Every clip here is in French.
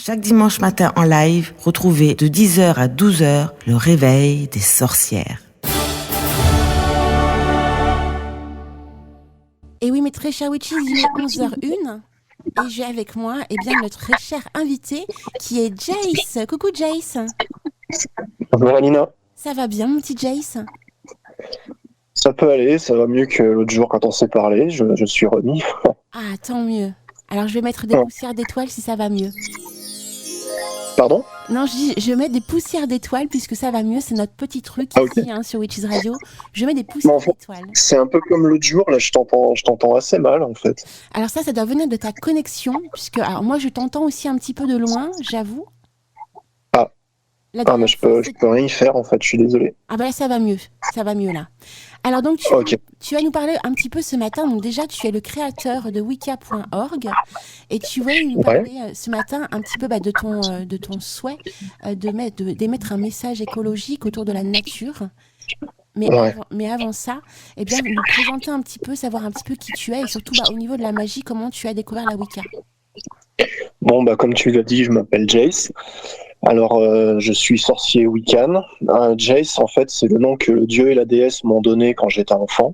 Chaque dimanche matin en live, retrouvez de 10h à 12h le réveil des sorcières. Et oui, mes très chers witches, il est 11h01 et j'ai avec moi notre très cher invité qui est Jace. Coucou Jace. Bonjour Alina. Ça va bien mon petit Jace? Ça peut aller, ça va mieux que l'autre jour quand on s'est parlé, je suis remis. Ah, tant mieux. Alors je vais mettre des poussières d'étoiles si ça va mieux. Pardon? Non, je mets des poussières d'étoiles puisque ça va mieux, c'est notre petit truc ici sur Witches Radio. Je mets des poussières d'étoiles. C'est un peu comme l'autre jour, là je t'entends assez mal en fait. Alors ça doit venir de ta connexion, puisque alors moi je t'entends aussi un petit peu de loin, j'avoue. Mais je peux rien y faire en fait, je suis désolé. Ah bah là ça va mieux là. Alors donc tu vas nous parler un petit peu ce matin, donc déjà tu es le créateur de Wicca.org et tu voulais nous parler ce matin un petit peu de ton souhait d'émettre un message écologique autour de la nature. Mais avant ça, nous présenter un petit peu, savoir un petit peu qui tu es et surtout au niveau de la magie, comment tu as découvert la Wicca. Bon comme tu l'as dit, je m'appelle Jace. Alors, je suis sorcier Wiccan. Jace, en fait, c'est le nom que le dieu et la déesse m'ont donné quand j'étais enfant.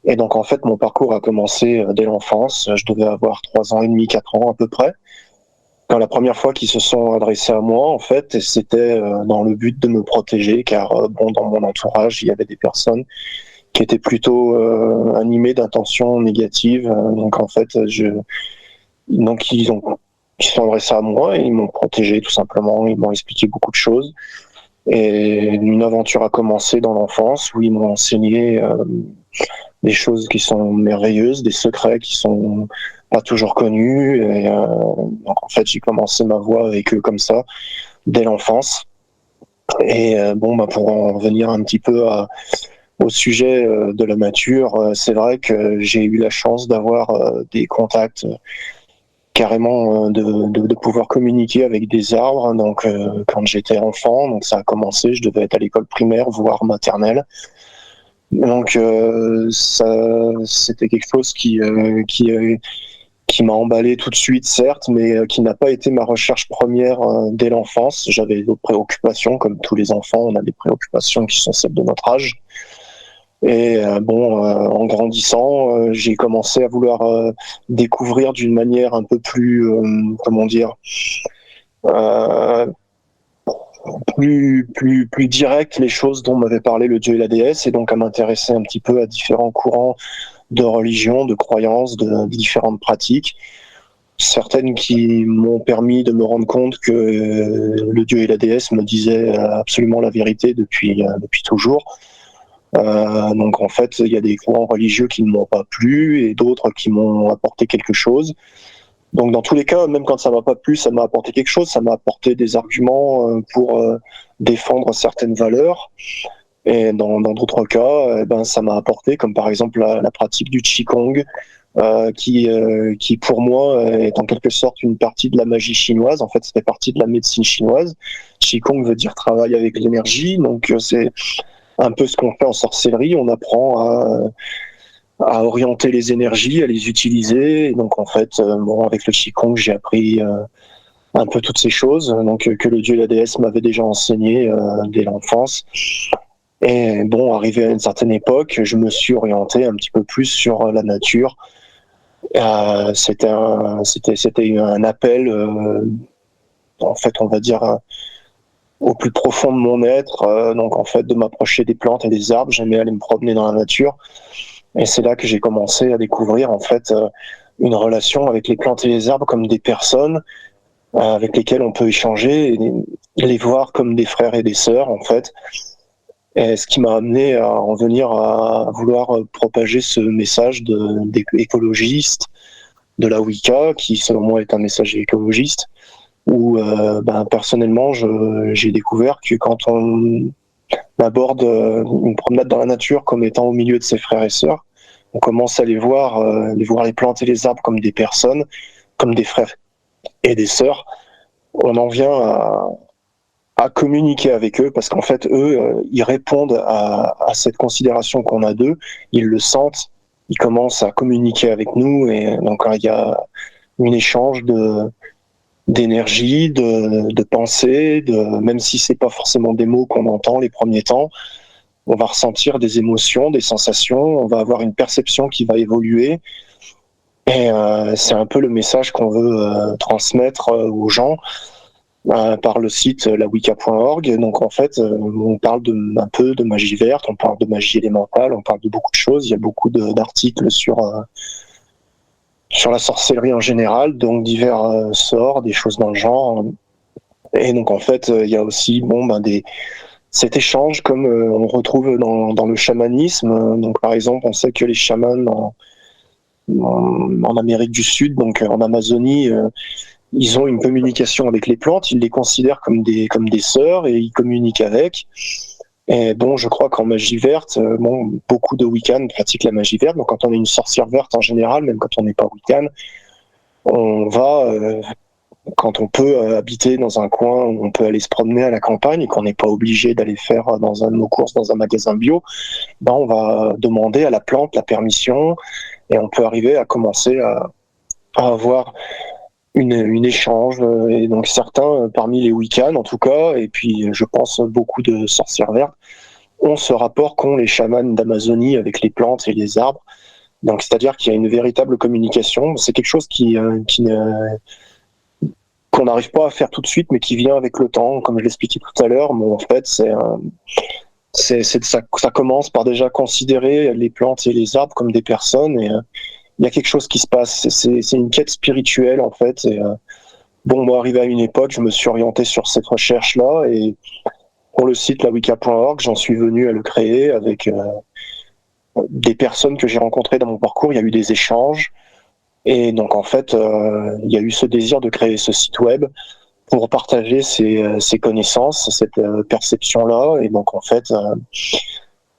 Et donc, en fait, mon parcours a commencé dès l'enfance. Je devais avoir 3 ans et demi, 4 ans à peu près. Quand la première fois qu'ils se sont adressés à moi, en fait, c'était dans le but de me protéger, car dans mon entourage, il y avait des personnes qui étaient plutôt animées d'intentions négatives. Donc, en fait, ils se sont adressés à moi et ils m'ont protégé tout simplement, ils m'ont expliqué beaucoup de choses. Et une aventure a commencé dans l'enfance où ils m'ont enseigné des choses qui sont merveilleuses, des secrets qui sont pas toujours connus. Et donc en fait, j'ai commencé ma voie avec eux comme ça, dès l'enfance. Et pour en revenir un petit peu au sujet de la nature, c'est vrai que j'ai eu la chance d'avoir des contacts carrément de pouvoir communiquer avec des arbres. Donc quand j'étais enfant, donc ça a commencé, je devais être à l'école primaire voire maternelle. Donc ça c'était quelque chose qui m'a emballé tout de suite, certes, mais qui n'a pas été ma recherche première dès l'enfance. J'avais d'autres préoccupations, comme tous les enfants, on a des préoccupations qui sont celles de notre âge. Et en grandissant, j'ai commencé à vouloir découvrir d'une manière un peu plus, plus directe les choses dont m'avait parlé le dieu et la déesse, et donc à m'intéresser un petit peu à différents courants de religion, de croyances, de différentes pratiques. Certaines qui m'ont permis de me rendre compte que le dieu et la déesse me disaient absolument la vérité depuis toujours. Donc en fait, il y a des courants religieux qui ne m'ont pas plu et d'autres qui m'ont apporté quelque chose. Donc dans tous les cas, même quand ça m'a pas plu, ça m'a apporté quelque chose, ça m'a apporté des arguments pour défendre certaines valeurs. Et dans d'autres cas, ça m'a apporté, comme par exemple la pratique du Qigong, qui pour moi est en quelque sorte une partie de la magie chinoise. En fait, ça fait partie de la médecine chinoise. Qigong veut dire travail avec l'énergie, donc c'est un peu ce qu'on fait en sorcellerie, on apprend à orienter les énergies, à les utiliser. Et donc en fait, avec le Qigong, j'ai appris un peu toutes ces choses, donc que le dieu et la déesse m'avaient déjà enseigné dès l'enfance. Et arrivé à une certaine époque, je me suis orienté un petit peu plus sur la nature. C'était un appel, en fait, on va dire, au plus profond de mon être, donc en fait de m'approcher des plantes et des arbres. J'aimais aller me promener dans la nature, et c'est là que j'ai commencé à découvrir en fait une relation avec les plantes et les arbres comme des personnes avec lesquelles on peut échanger et les voir comme des frères et des sœurs en fait. Et ce qui m'a amené à en venir à vouloir propager ce message d'écologiste de la Wicca, qui selon moi est un message écologiste, où personnellement j'ai découvert que quand on aborde une promenade dans la nature comme étant au milieu de ses frères et sœurs, on commence à voir les plantes et les arbres comme des personnes, comme des frères et des sœurs. On en vient à communiquer avec eux, parce qu'en fait eux ils répondent à cette considération qu'on a d'eux, ils le sentent, ils commencent à communiquer avec nous, et donc il y a un échange d'énergie, de pensée, même si c'est pas forcément des mots qu'on entend les premiers temps, on va ressentir des émotions, des sensations, on va avoir une perception qui va évoluer. Et c'est un peu le message qu'on veut transmettre aux gens par le site lawicca.org. Donc en fait, on parle un peu de magie verte, on parle de magie élémentale, on parle de beaucoup de choses. Il y a beaucoup d'articles sur la sorcellerie en général, donc divers sorts, des choses dans le genre. Et donc en fait, il y a aussi cet échange comme on retrouve dans le chamanisme. Donc par exemple, on sait que les chamans en Amérique du Sud, donc en Amazonie, ils ont une communication avec les plantes, ils les considèrent comme des sœurs et ils communiquent avec. Et bon, je crois qu'en magie verte, beaucoup de Wiccans pratiquent la magie verte. Donc quand on est une sorcière verte en général, même quand on n'est pas Wiccan, on va, quand on peut habiter dans un coin où on peut aller se promener à la campagne et qu'on n'est pas obligé d'aller faire dans un de nos courses dans un magasin bio, on va demander à la plante la permission et on peut arriver à commencer à avoir une échange. Et donc certains parmi les Wiccans en tout cas, et puis je pense beaucoup de sorcières vertes, ont ce rapport qu'ont les chamans d'Amazonie avec les plantes et les arbres. Donc c'est-à-dire qu'il y a une véritable communication. C'est quelque chose qu'on n'arrive pas à faire tout de suite, mais qui vient avec le temps, comme je l'expliquais tout à l'heure. Mais en fait, ça commence par déjà considérer les plantes et les arbres comme des personnes, et il y a quelque chose qui se passe. C'est une quête spirituelle en fait. Et, moi, arrivé à une époque, je me suis orienté sur cette recherche-là, et pour le site lawicca.org, j'en suis venu à le créer avec des personnes que j'ai rencontrées dans mon parcours. Il y a eu des échanges. Et donc en fait, il y a eu ce désir de créer ce site web pour partager ces connaissances, cette perception-là, et donc en fait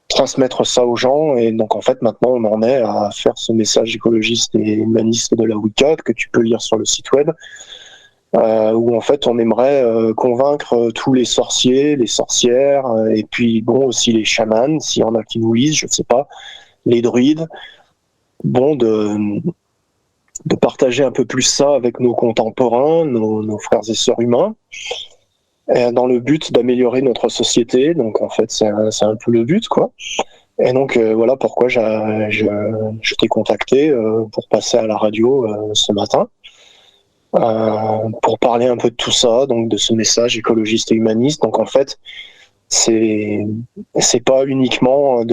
transmettre ça aux gens. Et donc en fait maintenant on en est à faire ce message écologiste et humaniste de la Wicca que tu peux lire sur le site web, où en fait on aimerait convaincre tous les sorciers, les sorcières, et puis aussi les chamans, s'il y en a qui nous lisent, je sais pas, les druides, de partager un peu plus ça avec nos contemporains, nos frères et sœurs humains, dans le but d'améliorer notre société. Donc en fait, c'est un peu le but, quoi. Et donc voilà pourquoi je t'ai contacté pour passer à la radio ce matin, pour parler un peu de tout ça, donc de ce message écologiste et humaniste. Donc en fait, c'est pas uniquement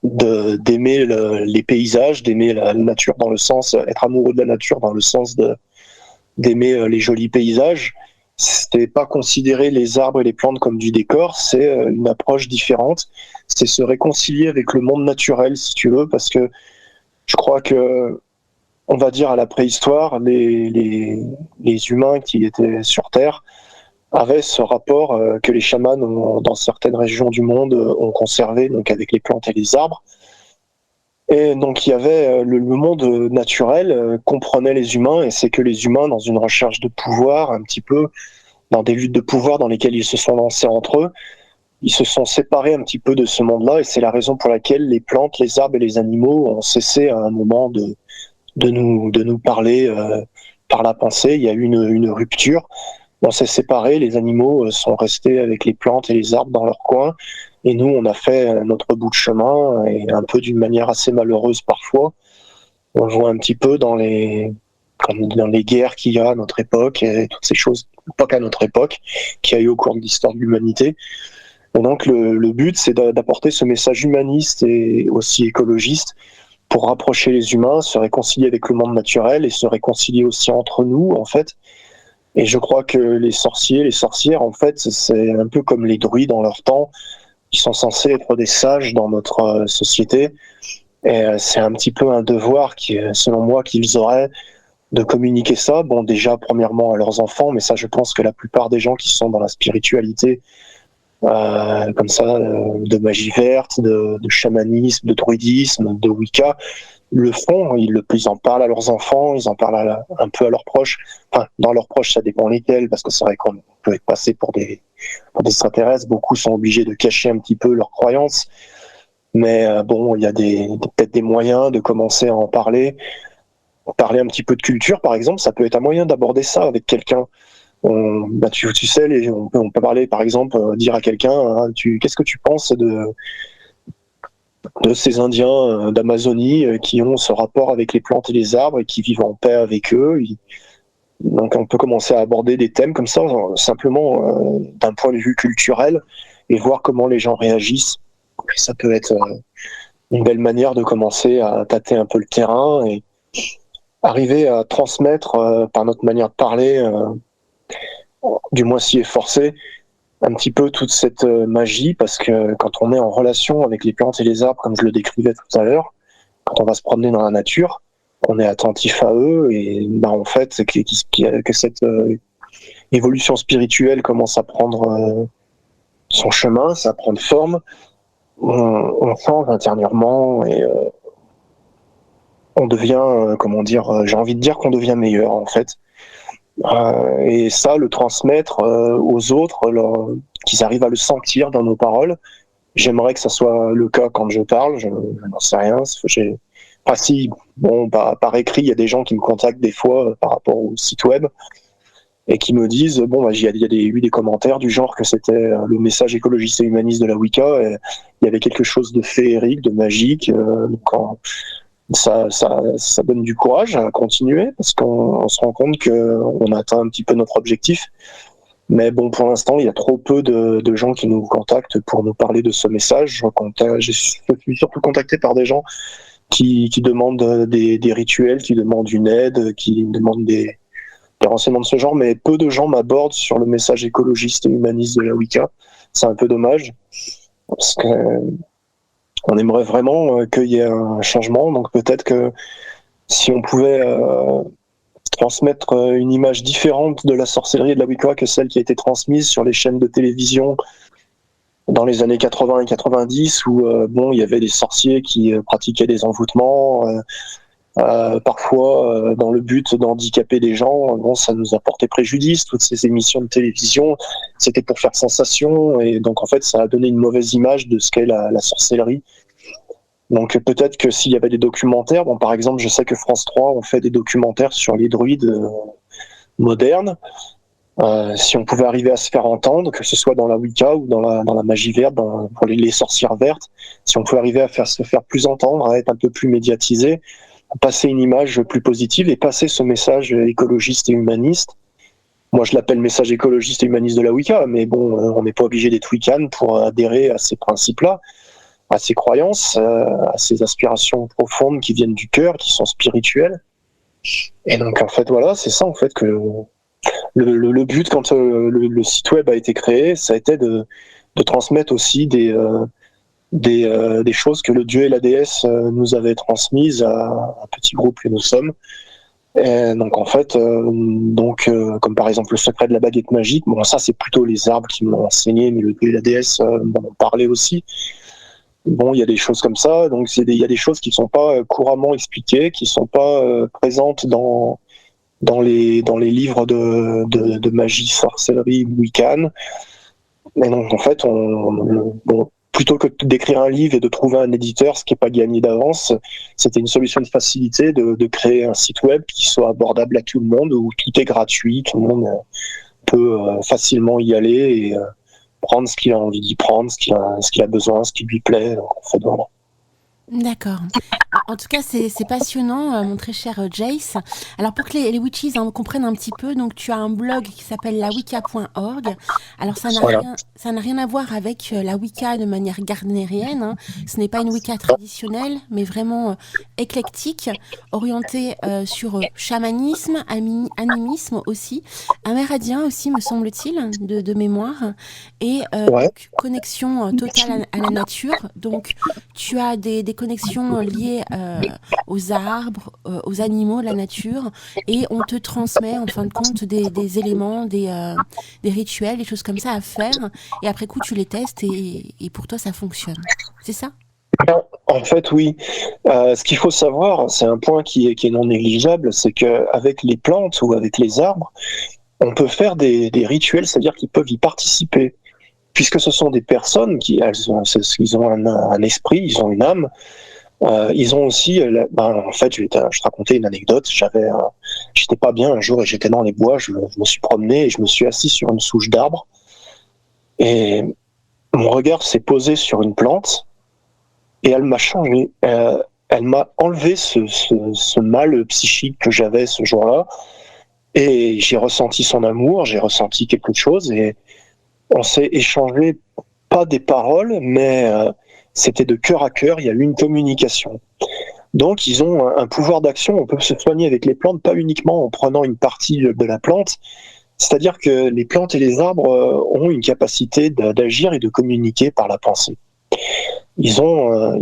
d'aimer les paysages, d'aimer la nature dans le sens, être amoureux de la nature dans le sens d'aimer les jolis paysages. C'est pas considérer les arbres et les plantes comme du décor, c'est une approche différente. C'est se réconcilier avec le monde naturel, si tu veux, parce que je crois que, on va dire à la préhistoire, les humains qui étaient sur Terre avaient ce rapport que les chamans dans certaines régions du monde ont conservé, donc avec les plantes et les arbres. Et donc il y avait le monde naturel comprenait les humains, et c'est que les humains, dans une recherche de pouvoir, un petit peu dans des luttes de pouvoir dans lesquelles ils se sont lancés entre eux, ils se sont séparés un petit peu de ce monde-là, et c'est la raison pour laquelle les plantes, les arbres et les animaux ont cessé à un moment de nous parler par la pensée. Il y a eu une rupture. On s'est séparés, les animaux sont restés avec les plantes et les arbres dans leur coin, et nous on a fait notre bout de chemin, et un peu d'une manière assez malheureuse parfois. On le voit un petit peu dans les guerres qu'il y a à notre époque, et toutes ces choses, pas qu'à notre époque, qu'il y a eu au cours de l'histoire de l'humanité. Et donc le but, c'est d'apporter ce message humaniste et aussi écologiste pour rapprocher les humains, se réconcilier avec le monde naturel et se réconcilier aussi entre nous en fait. Et je crois que les sorciers, les sorcières, en fait, c'est un peu comme les druides en leur temps. Ils sont censés être des sages dans notre société. Et c'est un petit peu un devoir, selon moi, qu'ils auraient de communiquer ça. Déjà, premièrement, à leurs enfants, mais ça, je pense que la plupart des gens qui sont dans la spiritualité, comme ça, de magie verte, de chamanisme, de druidisme, de Wicca, le font. Ils en parlent à leurs enfants, ils en parlent un peu à leurs proches. Enfin, dans leurs proches, ça dépend lesquels, parce que c'est vrai qu'on peut être passé pour des extraterrestres. Beaucoup sont obligés de cacher un petit peu leurs croyances. Mais il y a peut-être des moyens de commencer à en parler. parler un petit peu de culture, par exemple, ça peut être un moyen d'aborder ça avec quelqu'un. Tu sais, on peut parler, par exemple, dire à quelqu'un, hein, qu'est-ce que tu penses de ces Indiens d'Amazonie qui ont ce rapport avec les plantes et les arbres et qui vivent en paix avec eux. Donc on peut commencer à aborder des thèmes comme ça, simplement d'un point de vue culturel, et voir comment les gens réagissent. Ça peut être une belle manière de commencer à tâter un peu le terrain et arriver à transmettre par notre manière de parler, du moins s'y efforcer, un petit peu toute cette magie, parce que quand on est en relation avec les plantes et les arbres, comme je le décrivais tout à l'heure, quand on va se promener dans la nature, on est attentif à eux, et en fait, que cette évolution spirituelle commence à prendre son chemin, ça prend forme, on change intérieurement, et on devient, j'ai envie de dire qu'on devient meilleur, en fait. Et ça, le transmettre aux autres, qu'ils arrivent à le sentir dans nos paroles. J'aimerais que ça soit le cas quand je parle, je n'en sais rien. Par écrit, il y a des gens qui me contactent des fois par rapport au site web et qui me disent, il y a eu des commentaires du genre que c'était le message écologiste et humaniste de la Wicca, et il y avait quelque chose de féerique, de magique. Ça donne du courage à continuer, parce qu'on se rend compte qu'on a atteint un petit peu notre objectif. Mais pour l'instant, il y a trop peu de gens qui nous contactent pour nous parler de ce message. Je suis surtout contacté par des gens qui demandent des rituels, qui demandent une aide, qui demandent des renseignements de ce genre, mais peu de gens m'abordent sur le message écologiste et humaniste de la Wicca. C'est un peu dommage, parce que on aimerait vraiment qu'il y ait un changement, donc peut-être que si on pouvait transmettre une image différente de la sorcellerie et de la Wicca que celle qui a été transmise sur les chaînes de télévision dans les années 80 et 90, où il y avait des sorciers qui pratiquaient des envoûtements, parfois dans le but d'handicaper des gens. Ça nous a porté préjudice, toutes ces émissions de télévision, c'était pour faire sensation, et donc en fait ça a donné une mauvaise image de ce qu'est la sorcellerie. Donc peut-être que s'il y avait des documentaires, par exemple je sais que France 3 ont fait des documentaires sur les druides modernes, si on pouvait arriver à se faire entendre, que ce soit dans la Wicca ou dans la magie verte, pour les sorcières vertes, si on pouvait arriver à se faire plus entendre, à être un peu plus médiatisé, passer une image plus positive et passer ce message écologiste et humaniste. Moi, je l'appelle message écologiste et humaniste de la Wicca, mais on n'est pas obligé d'être wiccan pour adhérer à ces principes-là, à ces croyances, à ces aspirations profondes qui viennent du cœur, qui sont spirituelles. Et donc, en fait, voilà, c'est ça, en fait, que le but, quand le site web a été créé, ça a été de transmettre aussi des choses que le dieu et la déesse nous avaient transmises à un petit groupe que nous sommes. Et donc en fait, comme par exemple le secret de la baguette magique, ça c'est plutôt les arbres qui m'ont enseigné, mais le dieu et la déesse m'en parlaient aussi. Il y a des choses comme ça, donc il y a des choses qui ne sont pas couramment expliquées, qui ne sont pas présentes dans les livres de magie, sorcellerie, wiccan. Et donc en fait, plutôt que d'écrire un livre et de trouver un éditeur, ce qui n'est pas gagné d'avance, c'était une solution de facilité de créer un site web qui soit abordable à tout le monde, où tout est gratuit, tout le monde peut facilement y aller et prendre ce qu'il a envie d'y prendre, ce qu'il a besoin, ce qui lui plaît. Donc, en fait, voilà. D'accord. En tout cas, c'est passionnant, mon très cher Jace. Alors, pour que les witches comprennent un petit peu, donc tu as un blog qui s'appelle lawicca.org. Alors, ça n'a rien à voir avec la Wicca de manière gardnérienne. Ce n'est pas une Wicca traditionnelle, mais vraiment éclectique, orientée sur chamanisme, animisme aussi, amérindien aussi, me semble-t-il, de mémoire, et connexion totale à la nature. Donc, tu as des connexions liées aux arbres, aux animaux, la nature, et on te transmet en fin de compte des éléments, des rituels, des choses comme ça à faire, et après coup tu les testes et pour toi ça fonctionne. C'est ça ? En fait, oui. Ce qu'il faut savoir, c'est un point qui est non négligeable, c'est qu'avec les plantes ou avec les arbres, on peut faire des rituels, c'est-à-dire qu'ils peuvent y participer. Puisque ce sont des personnes ils ont un esprit, ils ont une âme, Ils ont aussi, en fait, je vais te raconter une anecdote. J'étais pas bien un jour et j'étais dans les bois. Je me suis promené et je me suis assis sur une souche d'arbre. Et mon regard s'est posé sur une plante et elle m'a changé. Elle m'a enlevé ce mal psychique que j'avais ce jour-là. Et j'ai ressenti son amour, j'ai ressenti quelque chose et on s'est échangé, pas des paroles, mais c'était de cœur à cœur, il y a eu une communication. Donc ils ont un pouvoir d'action, on peut se soigner avec les plantes, pas uniquement en prenant une partie de la plante, c'est-à-dire que les plantes et les arbres ont une capacité d'agir et de communiquer par la pensée. Ils ont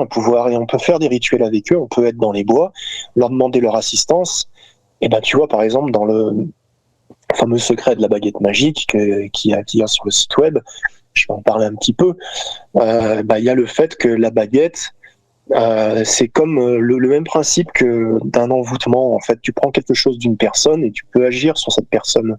un pouvoir et on peut faire des rituels avec eux, on peut être dans les bois, leur demander leur assistance. Et ben tu vois par exemple dans le fameux secret de la baguette magique qu'il y a sur le site web, je vais en parler un petit peu, il y a le fait que la baguette, c'est comme le même principe que d'un envoûtement. En fait, tu prends quelque chose d'une personne et tu peux agir sur cette personne.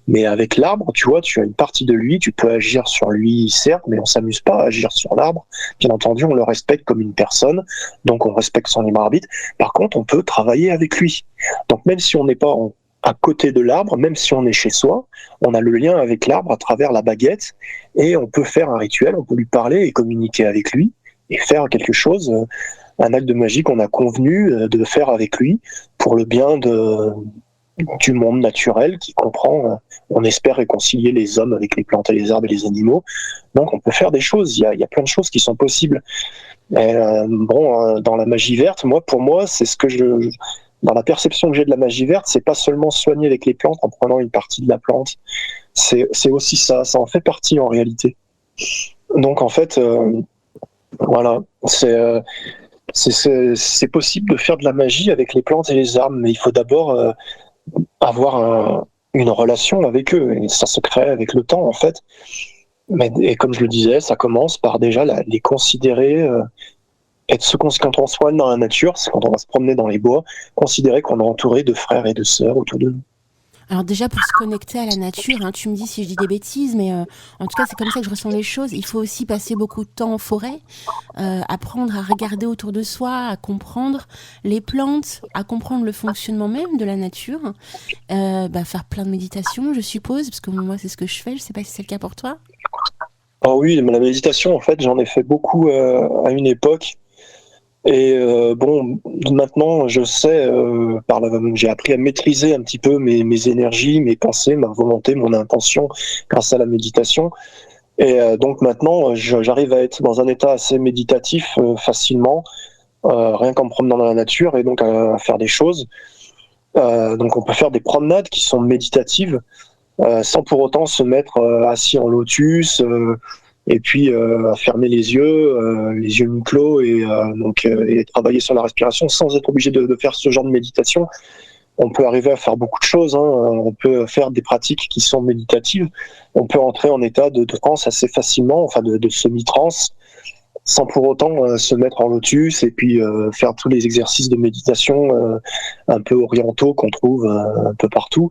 Mais avec l'arbre, tu vois, tu as une partie de lui, tu peux agir sur lui, certes, mais on s'amuse pas à agir sur l'arbre. Bien entendu, on le respecte comme une personne, donc on respecte son libre arbitre. Par contre, on peut travailler avec lui. Donc même si on n'est pas à côté de l'arbre, même si on est chez soi, on a le lien avec l'arbre à travers la baguette et on peut faire un rituel, on peut lui parler et communiquer avec lui et faire quelque chose, un acte de magie qu'on a convenu de faire avec lui pour le bien du monde naturel qui comprend, on espère réconcilier les hommes avec les plantes et les arbres et les animaux. Donc on peut faire des choses, il y a plein de choses qui sont possibles. Et, dans la magie verte, pour moi, c'est ce que dans la perception que j'ai de la magie verte, c'est pas seulement soigner avec les plantes en prenant une partie de la plante, c'est aussi ça en fait partie en réalité. Donc en fait, voilà, c'est possible de faire de la magie avec les plantes et les arbres, mais il faut d'abord avoir une relation avec eux, et ça se crée avec le temps en fait. Et comme je le disais, ça commence par déjà les considérer, quand on soigne dans la nature, c'est quand on va se promener dans les bois, considérer qu'on est entouré de frères et de sœurs autour de nous. Alors déjà, pour se connecter à la nature, tu me dis si je dis des bêtises, mais en tout cas, c'est comme ça que je ressens les choses. Il faut aussi passer beaucoup de temps en forêt, apprendre à regarder autour de soi, à comprendre les plantes, à comprendre le fonctionnement même de la nature, faire plein de méditations, je suppose, parce que moi, c'est ce que je fais. Je ne sais pas si c'est le cas pour toi. Oh oui, la méditation, en fait, j'en ai fait beaucoup à une époque. Et maintenant, je sais, j'ai appris à maîtriser un petit peu mes énergies, mes pensées, ma volonté, mon intention grâce à la méditation. Et donc maintenant, j'arrive à être dans un état assez méditatif facilement, rien qu'en me promenant dans la nature et donc à faire des choses. Donc on peut faire des promenades qui sont méditatives sans pour autant se mettre assis en lotus et puis fermer les yeux mi-clos et travailler sur la respiration sans être obligé de faire ce genre de méditation. On peut arriver à faire beaucoup de choses, on peut faire des pratiques qui sont méditatives, on peut entrer en état de transe assez facilement, enfin de semi-transe, sans pour autant se mettre en lotus et puis faire tous les exercices de méditation un peu orientaux qu'on trouve un peu partout.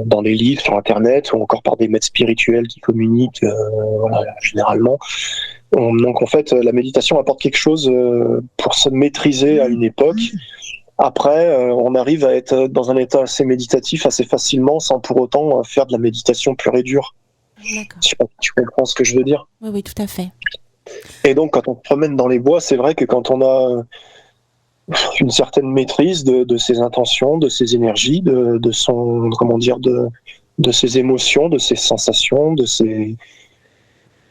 Dans les livres, sur Internet, ou encore par des maîtres spirituels qui communiquent généralement. Donc en fait, la méditation apporte quelque chose pour se maîtriser à une époque. Après, on arrive à être dans un état assez méditatif assez facilement sans pour autant faire de la méditation pure et dure. D'accord. Je sais pas si tu comprends ce que je veux dire. Oui, tout à fait. Et donc quand on se promène dans les bois, c'est vrai que quand on a une certaine maîtrise de ses intentions, de ses énergies, de ses émotions, de ses sensations,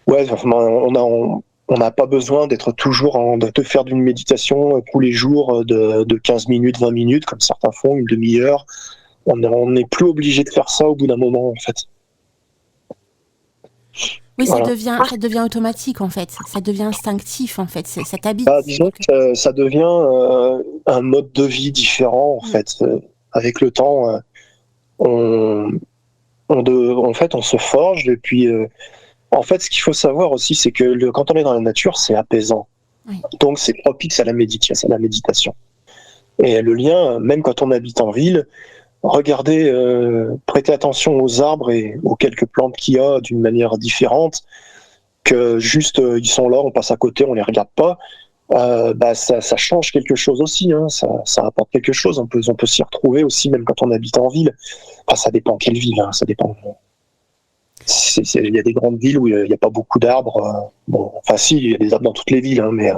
on n'a pas besoin d'être toujours de faire d'une méditation tous les jours de 15 minutes, 20 minutes, comme certains font, une demi-heure. On n'est plus obligé de faire ça au bout d'un moment, en fait. Oui, voilà. Ça devient automatique, en fait. Ça devient instinctif, en fait. Ça t'habite. Disons que ça devient un mode de vie différent, en fait. Avec le temps, on se forge. Et puis, en fait, ce qu'il faut savoir aussi, c'est que quand on est dans la nature, c'est apaisant. Oui. Donc, c'est propice à la méditation. Et le lien, même quand on habite en ville, regardez, prêtez attention aux arbres et aux quelques plantes qu'il y a d'une manière différente, que juste ils sont là, on passe à côté, on les regarde pas. ça change quelque chose aussi, hein. Ça apporte quelque chose. On peut s'y retrouver aussi, même quand on habite en ville. Enfin, ça dépend quelle ville, hein, ça dépend. Il y a des grandes villes où il n'y a pas beaucoup d'arbres. Si, il y a des arbres dans toutes les villes, hein, mais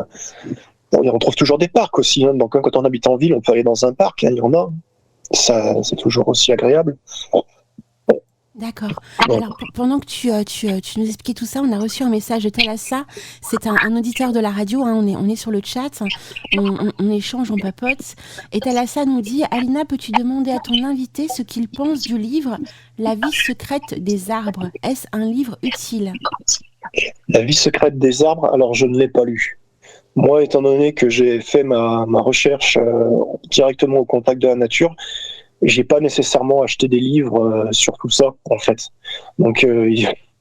on trouve toujours des parcs aussi. Hein. Donc, quand on habite en ville, on peut aller dans un parc, hein, il y en a. Ça, c'est toujours aussi agréable. D'accord. Alors, pendant que tu nous expliquais tout ça, on a reçu un message de Thalassa. C'est un auditeur de la radio. Hein, on est sur le chat. On échange, on papote. Et Thalassa nous dit « Alina, peux-tu demander à ton invité ce qu'il pense du livre « La vie secrète des arbres » Est-ce un livre utile ? La vie secrète des arbres, alors je ne l'ai pas lu. Moi, étant donné que j'ai fait ma recherche directement au contact de la nature, j'ai pas nécessairement acheté des livres sur tout ça, en fait. Donc,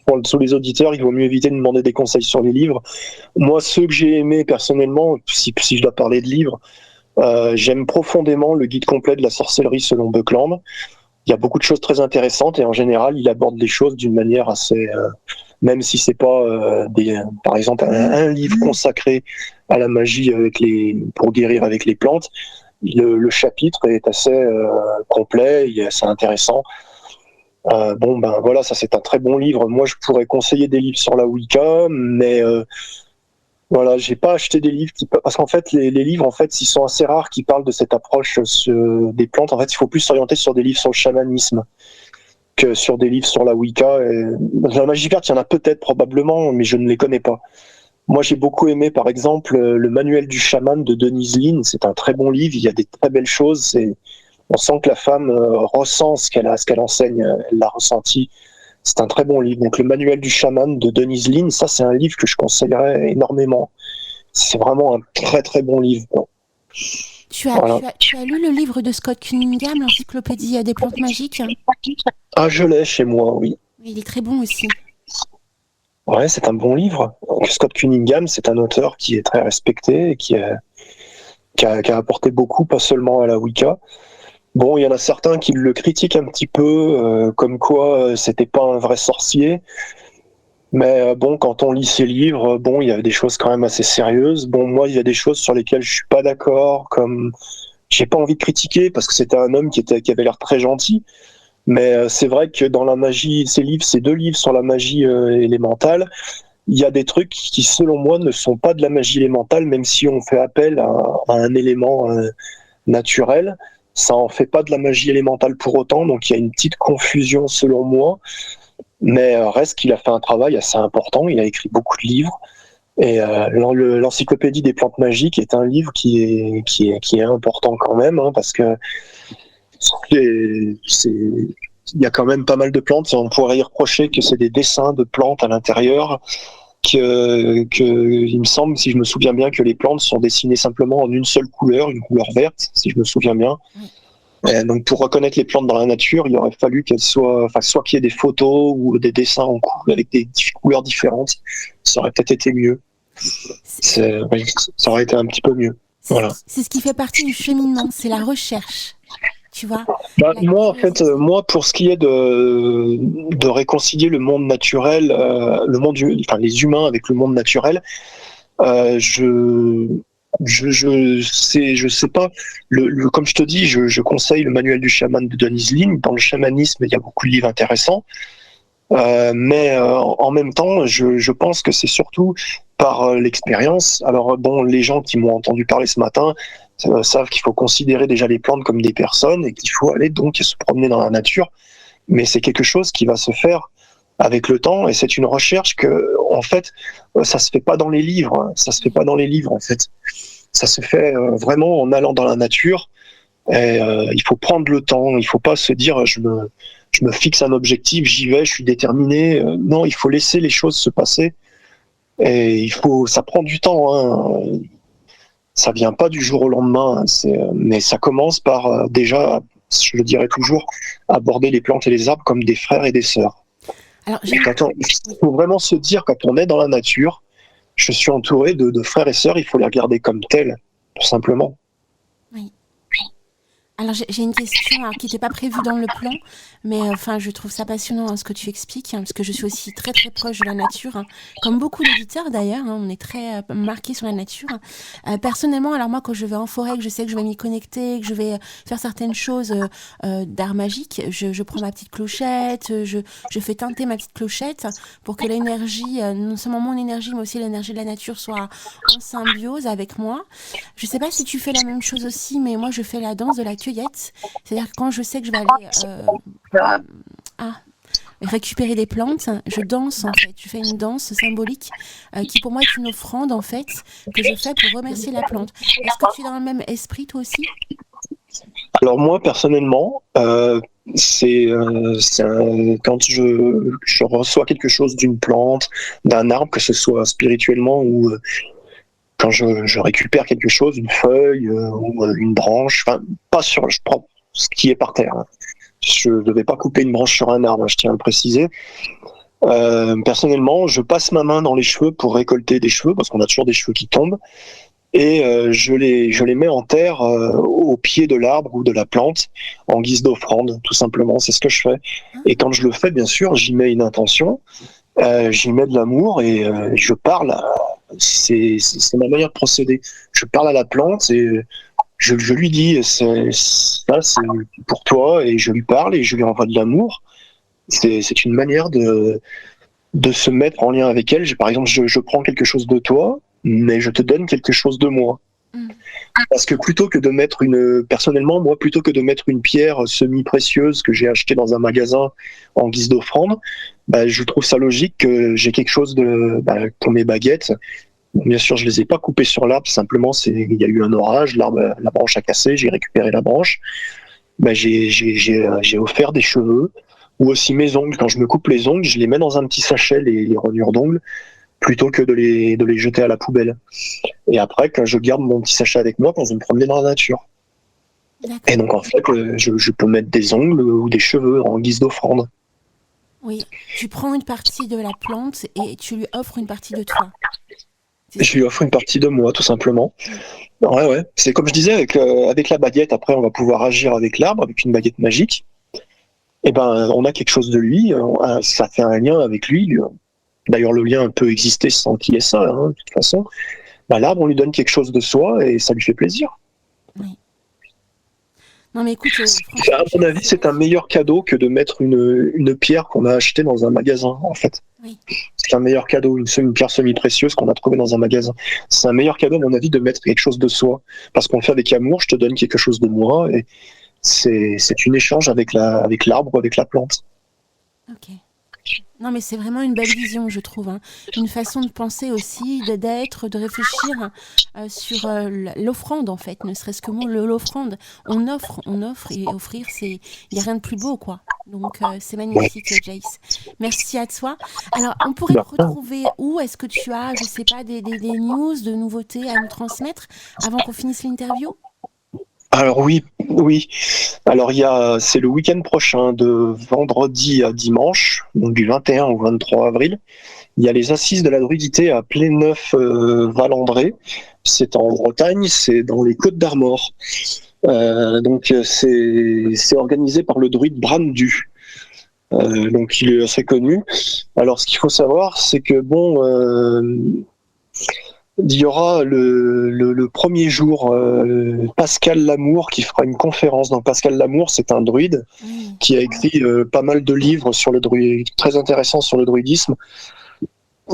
pour les auditeurs, il vaut mieux éviter de demander des conseils sur les livres. Moi, ceux que j'ai aimés personnellement, si je dois parler de livres, j'aime profondément le guide complet de la sorcellerie selon Buckland. Il y a beaucoup de choses très intéressantes et en général, il aborde les choses d'une manière assez... même si c'est pas par exemple un livre consacré à la magie pour guérir avec les plantes, le chapitre est assez complet, il est assez intéressant. Voilà, ça c'est un très bon livre. Moi, je pourrais conseiller des livres sur la Wicca, mais voilà, j'ai pas acheté des livres parce qu'en fait, les livres, en fait, ils sont assez rares qui parlent de cette approche des plantes. En fait, il faut plus s'orienter sur des livres sur le chamanisme que sur des livres sur la Wicca. Dans la magie verte, il y en a peut-être, probablement, mais je ne les connais pas. Moi, j'ai beaucoup aimé, par exemple, le manuel du chaman de Denise Linn. C'est un très bon livre. Il y a des très belles choses. On sent que la femme ressent ce qu'elle enseigne. Elle l'a ressenti. C'est un très bon livre. Donc, le manuel du chaman de Denise Linn, ça, c'est un livre que je conseillerais énormément. C'est vraiment un très, très bon livre. Tu as lu le livre de Scott Cunningham, l'encyclopédie des plantes magiques ? Ah, je l'ai chez moi, oui. Il est très bon aussi. Ouais, c'est un bon livre. Scott Cunningham, c'est un auteur qui est très respecté et qui a apporté beaucoup, pas seulement à la Wicca. Bon, il y en a certains qui le critiquent un petit peu, comme quoi c'était pas un vrai sorcier. Mais quand on lit ses livres, il y a des choses quand même assez sérieuses. Moi, il y a des choses sur lesquelles je suis pas d'accord, comme j'ai pas envie de critiquer parce que c'était un homme qui avait l'air très gentil. Mais c'est vrai que dans la magie, ces 2 livres sur la magie élémentale, il y a des trucs qui, selon moi, ne sont pas de la magie élémentale, même si on fait appel à un élément naturel. Ça en fait pas de la magie élémentale pour autant, donc il y a une petite confusion selon moi. Mais reste qu'il a fait un travail assez important, il a écrit beaucoup de livres. Et l'encyclopédie des plantes magiques est un livre qui est important quand même, hein, parce que il y a quand même pas mal de plantes. On pourrait y reprocher que c'est des dessins de plantes à l'intérieur, il me semble, si je me souviens bien, que les plantes sont dessinées simplement en une seule couleur, une couleur verte, si je me souviens bien. Et donc pour reconnaître les plantes dans la nature, il aurait fallu qu'elles soit qu'il y ait des photos ou des dessins en couleur avec des couleurs différentes. Ça aurait peut-être été mieux. Ça aurait été un petit peu mieux. Voilà. C'est ce qui fait partie du cheminement, c'est la recherche. Tu vois, moi, pour ce qui est de réconcilier le monde naturel, les humains avec le monde naturel, je sais pas. Comme je te dis, je conseille le manuel du chaman de Denise Linn. Dans le chamanisme, il y a beaucoup de livres intéressants. Mais en même temps, je pense que c'est surtout par l'expérience. Alors les gens qui m'ont entendu parler ce matin savent qu'il faut considérer déjà les plantes comme des personnes et qu'il faut aller donc se promener dans la nature. Mais c'est quelque chose qui va se faire avec le temps et c'est une recherche que, en fait, ça se fait pas dans les livres. Ça se fait pas dans les livres, en fait. Ça se fait vraiment en allant dans la nature. Et il faut prendre le temps. Il faut pas se dire je me fixe un objectif, j'y vais, je suis déterminé. Non, il faut laisser les choses se passer. Et ça prend du temps. Hein. Ça vient pas du jour au lendemain. Mais ça commence par déjà, je le dirais toujours, aborder les plantes et les arbres comme des frères et des sœurs. Alors, il faut vraiment se dire, quand on est dans la nature, je suis entouré de frères et sœurs, il faut les regarder comme tels, tout simplement. Oui. Alors j'ai une question qui n'était pas prévue dans le plan, mais enfin je trouve ça passionnant ce que tu expliques, parce que je suis aussi très très proche de la nature, comme beaucoup d'éditeurs d'ailleurs, on est très marqués sur la nature. Personnellement, alors moi quand je vais en forêt, que je sais que je vais m'y connecter, que je vais faire certaines choses d'art magique, je prends ma petite clochette, je fais teinter ma petite clochette pour que l'énergie, non seulement mon énergie, mais aussi l'énergie de la nature soit en symbiose avec moi. Je sais pas si tu fais la même chose aussi, mais moi je fais la danse de la cueillette. C'est-à-dire que quand je sais que je vais aller récupérer des plantes, je danse en fait. Je fais une danse symbolique qui pour moi est une offrande en fait que je fais pour remercier la plante. Est-ce que tu es dans le même esprit toi aussi? Alors moi personnellement, quand je reçois quelque chose d'une plante, d'un arbre, que ce soit spirituellement ou quand je récupère quelque chose, une feuille ou une branche, enfin pas sur, je prends ce qui est par terre. Hein. Je ne vais pas couper une branche sur un arbre, je tiens à le préciser. Personnellement, je passe ma main dans les cheveux pour récolter des cheveux, parce qu'on a toujours des cheveux qui tombent, et je les mets en terre au pied de l'arbre ou de la plante en guise d'offrande, tout simplement. C'est ce que je fais. Et quand je le fais, bien sûr, j'y mets une intention, j'y mets de l'amour et je parle. C'est ma manière de procéder. Je parle à la plante et je lui dis c'est pour toi, et je lui parle et je lui envoie de l'amour. C'est une manière de se mettre en lien avec elle. Par exemple, je prends quelque chose de toi, mais je te donne quelque chose de moi. Parce que plutôt que de mettre personnellement, moi, plutôt que de mettre une pierre semi-précieuse que j'ai achetée dans un magasin en guise d'offrande, je trouve ça logique que j'ai quelque chose comme mes baguettes. Bien sûr, je les ai pas coupées sur l'arbre, simplement il y a eu un orage, la branche a cassé, j'ai récupéré la branche. J'ai offert des cheveux, ou aussi mes ongles. Quand je me coupe les ongles, je les mets dans un petit sachet, les rognures d'ongles, plutôt que de les jeter à la poubelle. Et après, quand je garde mon petit sachet avec moi quand je me promène dans la nature. D'accord. Et donc en fait, je peux mettre des ongles ou des cheveux en guise d'offrande. Oui, tu prends une partie de la plante et tu lui offres une partie de toi. Je lui offre une partie de moi, tout simplement. Ouais. C'est comme je disais, avec la baguette, après on va pouvoir agir avec l'arbre, avec une baguette magique. Et on a quelque chose de lui, ça fait un lien avec lui. D'ailleurs, le lien peut exister sans qu'il y ait ça, de toute façon. L'arbre, on lui donne quelque chose de soi et ça lui fait plaisir. Oui. Non, mais écoute, à mon avis, c'est un meilleur cadeau que de mettre une pierre qu'on a achetée dans un magasin, en fait. Oui. C'est un meilleur cadeau, une pierre semi-précieuse qu'on a trouvée dans un magasin. C'est un meilleur cadeau, à mon avis, de mettre quelque chose de soi. Parce qu'on le fait avec amour, je te donne quelque chose de moi, et c'est une échange avec l'arbre ou avec la plante. Ok. Non, mais c'est vraiment une belle vision, je trouve. Une façon de penser aussi, d'être, de réfléchir sur l'offrande, en fait. Ne serait-ce que l'offrande. On offre, et offrir, il n'y a rien de plus beau, quoi. Donc, c'est magnifique, Jace. Merci à toi. Alors, on pourrait te retrouver où? Est-ce que tu as, je sais pas, des news, de nouveautés à nous transmettre avant qu'on finisse l'interview? Alors oui. Alors c'est le week-end prochain, de vendredi à dimanche, donc du 21 au 23 avril. Il y a les assises de la druidité à Pléneuf-Valandré. C'est en Bretagne, c'est dans les Côtes d'Armor. Donc c'est organisé par le druide Brandu. Donc il est assez connu. Alors ce qu'il faut savoir, c'est que il y aura le premier jour Pascal Lamour qui fera une conférence. Donc Pascal Lamour, c'est un druide qui a écrit pas mal de livres sur le druide, très intéressants sur le druidisme.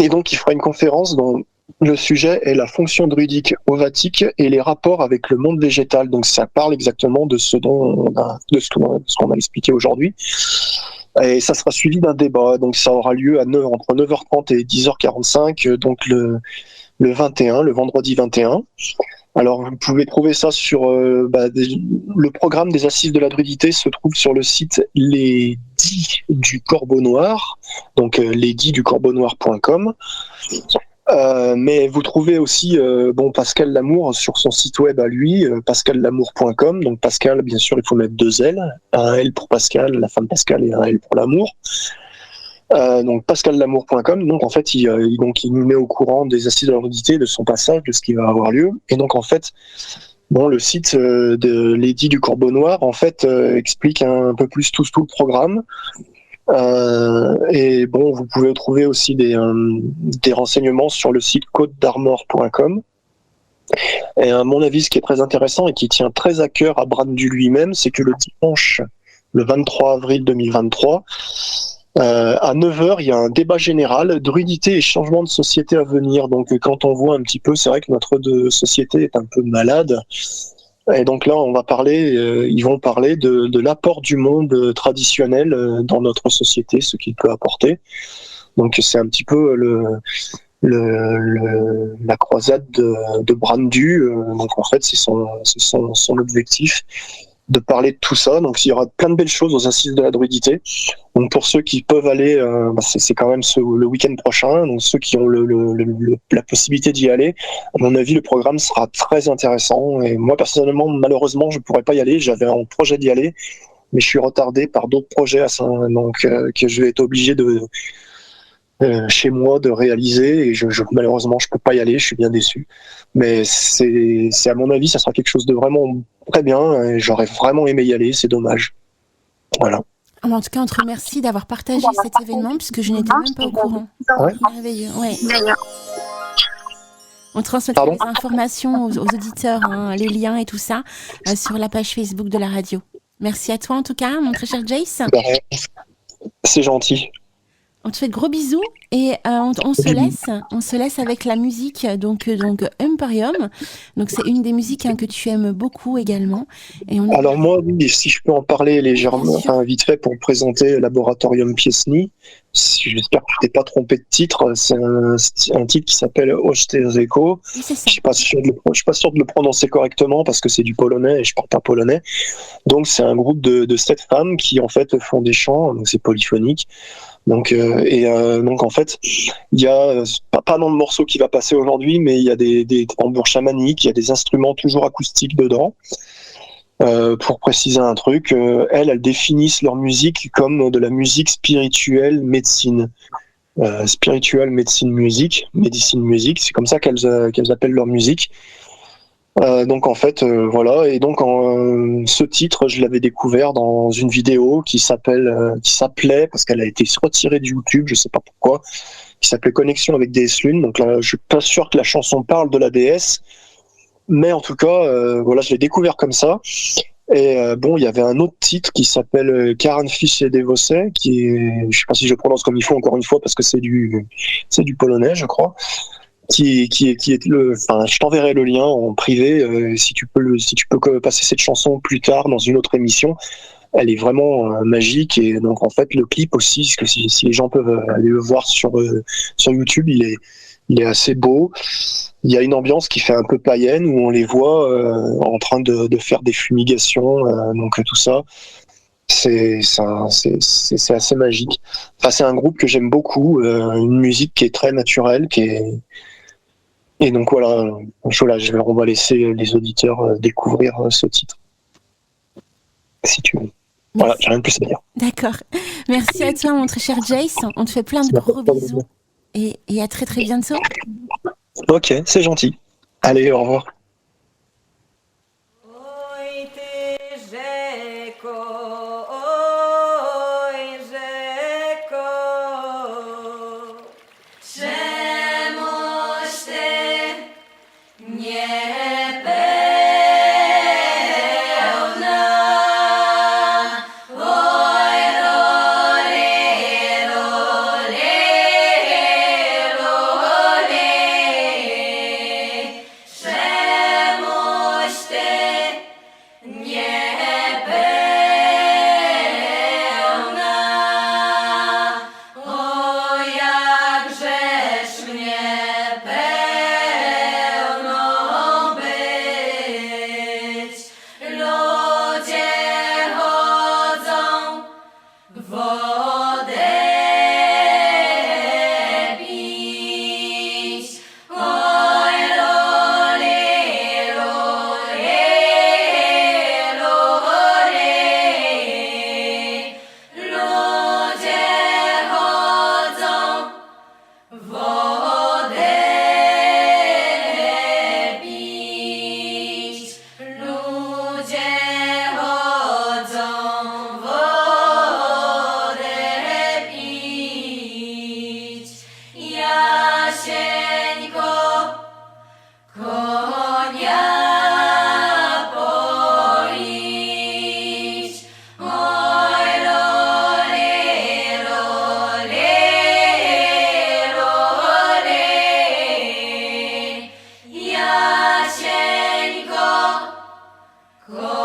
Et donc il fera une conférence dont le sujet est la fonction druidique ovatique et les rapports avec le monde végétal. Donc ça parle exactement de ce qu'on a expliqué aujourd'hui. Et ça sera suivi d'un débat. Donc ça aura lieu entre 9h30 et 10h45. Donc le 21, le vendredi 21. Alors, vous pouvez trouver ça sur le programme des Assises de la Druidité se trouve sur le site Les Dits du Corbeau Noir, donc lesditsducorbeaunoir.com. Mais vous trouvez aussi Pascal Lamour sur son site web à lui, pascallamour.com. Donc Pascal, bien sûr, il faut mettre 2 L, un L pour Pascal, la femme Pascal, et un L pour l'amour. Donc pascallamour.com. Donc en fait il nous met au courant des assises de la druidité, de son passage, de ce qui va avoir lieu. Et donc en fait Bon, le site de Lady du Corbeau Noir, en fait, explique un peu plus tout le programme. Et bon, vous pouvez trouver aussi des renseignements sur le site côtedarmor.com. Et à mon avis, ce qui est très intéressant et qui tient très à cœur à Brandu lui-même, c'est que le dimanche, le 23 avril 2023, à 9h, il y a un débat général, druidité et changement de société à venir. Donc quand on voit un petit peu, c'est vrai que notre société est un peu malade. Et donc là, ils vont parler de l'apport du monde traditionnel dans notre société, ce qu'il peut apporter. Donc c'est un petit peu la croisade de Brandu. Donc en fait, c'est son objectif de parler de tout ça. Donc il y aura plein de belles choses aux assises de la druidité. Donc pour ceux qui peuvent aller, c'est quand même le week-end prochain. Donc ceux qui ont la possibilité d'y aller, à mon avis, le programme sera très intéressant. Et moi personnellement, malheureusement, je pourrais pas y aller. J'avais un projet d'y aller, mais je suis retardé par d'autres projets, donc que je vais être obligé de chez moi de réaliser. Et malheureusement, je peux pas y aller. Je suis bien déçu. Mais c'est à mon avis, ça sera quelque chose de vraiment très bien. Et j'aurais vraiment aimé y aller. C'est dommage. Voilà. En tout cas, on te remercie d'avoir partagé cet événement puisque je n'étais même pas au courant. Ouais. Merveilleux, ouais. On transmettra les informations aux auditeurs, hein, les liens et tout ça sur la page Facebook de la radio. Merci à toi en tout cas, mon très cher Jace. C'est gentil. On te fait de gros bisous et on se laisse avec la musique donc Imperium. Donc c'est une des musiques que tu aimes beaucoup également. Et Alors moi, oui, si je peux en parler légèrement, vite fait pour présenter Laboratorium Piesny. J'espère que tu t'es pas trompé de titre. C'est un titre qui s'appelle Osztezeko. Oui, c'est ça. Je suis pas sûr de le prononcer correctement parce que c'est du polonais et je parle pas polonais. Donc c'est un groupe de 7 femmes qui en fait font des chants. Donc c'est polyphonique. Donc en fait, il y a pas dans le morceau qui va passer aujourd'hui, mais il y a des tambours chamaniques, il y a des instruments toujours acoustiques dedans. Pour préciser un truc, elles définissent leur musique comme de la musique spirituelle médecine. Spiritual médecine musique, c'est comme ça qu'elles appellent leur musique. Donc en fait, voilà, et donc ce titre, je l'avais découvert dans une vidéo qui s'appelait, parce qu'elle a été retirée de YouTube, je sais pas pourquoi, qui s'appelait Connexion avec DS Lune. Donc là, je suis pas sûr que la chanson parle de la déesse, mais en tout cas, voilà, je l'ai découvert comme ça. Et bon, il y avait un autre titre qui s'appelle Karen Fish et Devosé, je sais pas si je prononce comme il faut encore une fois parce que c'est du polonais, je crois. Qui est enfin, je t'enverrai le lien en privé si tu peux passer cette chanson plus tard dans une autre émission. Elle est vraiment magique et donc en fait le clip aussi, parce que si les gens peuvent aller le voir sur YouTube, il est assez beau. Il y a une ambiance qui fait un peu païenne où on les voit en train de faire des fumigations, donc tout ça. C'est assez magique. Enfin, c'est un groupe que j'aime beaucoup, une musique qui est très naturelle, et donc voilà, on va laisser les auditeurs découvrir ce titre, si tu veux. Voilà, j'ai rien de plus à dire. D'accord. Merci à toi, mon très cher Jace. On te fait plein de gros bisous et à très très bientôt. Ok, c'est gentil. Allez, au revoir. Ko